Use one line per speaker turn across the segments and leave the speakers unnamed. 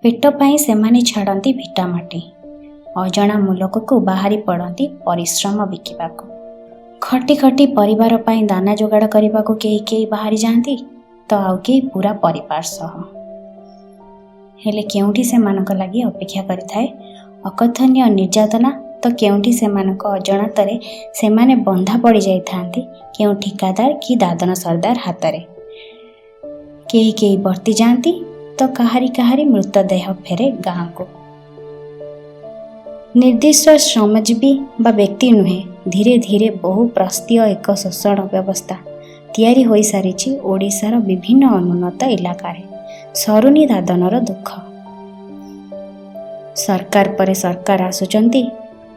पेट पाई सेमाने छाड़ती भिटामाटी अजणा मुलकକୁ बाहरी पड़ती परिश्रम बिकिबाकू खटी खटी परिवार पाई दाना जोगाड़ करने केही केही बाहरी जाती तो आउ केही पूरा परिवार सह हेले केउठी सेमानक लागि अपेक्षा करिथाए अकथनीय निर्यातना तो केउठी सेमानक अजणातारे सेमाने बंधा पड़ जाइथांती केउ ठिकादार कि दादन सरदार हातरे केही केही वर्ती जाती तो काहारी काहारी मृतदेह फेरे गाँ को। निर्दिष्ट श्रमजीवी बा व्यक्ति नुहे धीरे धीरे बहु प्रस्तीय एक शोषण व्यवस्था तैयारी हो सारी ओडिशार विभिन्न अनुन्नत इलाकारे सरुनी दादनर दुख। सरकार परे सरकार आसुचंती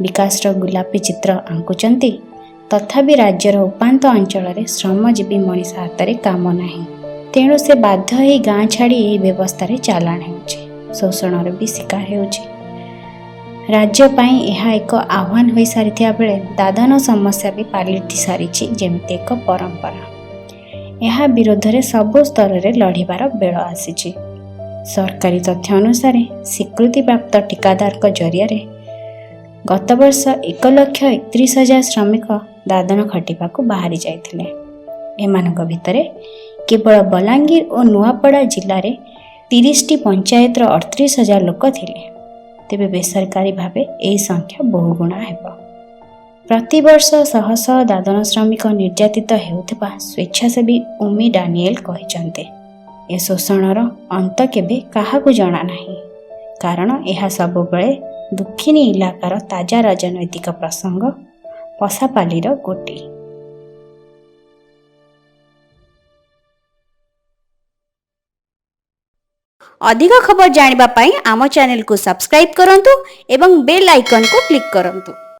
विकासर गुलापी चित्र आंकुचंती तथापि राज्यर उपांत अंचल श्रमजीवी मनीष हाथ में काम नाही तेणु से बाध्य ही गाँ छाड़ी यही व्यवस्था चालाण हो शोषण भी शिकार हो राज्य पाई यह एक आह्वान हो सारी बेले दादन समस्या भी पलटि सारी जमी एक परंपरा यह विरोध में सबु स्तर में लड़ार बेल आसी। सरकारी तथ्य अनुसार स्वीकृति प्राप्त ठिकादार जरिया गत वर्ष 1,31,000 श्रमिक दादन खटिबा बाहरी जाइथिले। एमानक भितरे केवल बलांगीर और नुआपड़ा जिले में 30टी पंचायत 38,000 लोक थिले तेबे बेसरकारी भावे यही संख्या बहुगुणा हेब। प्रतिवर्ष शह शह दादन श्रमिक निर्यातित हेउथिबा स्वेच्छासेवी उमी डानिएल कहिचंते ए शोषणर अंत केबे काहाकू जणा नाही कारण यह सब बेले दुखिनी इलाकार ताजा राजनैतिक प्रसंग पशापालीर गोटी।
अधिक खबर जानिबा पाई आम चैनल को सब्सक्राइब करंतु एवं बेल आइकन को क्लिक करंतु।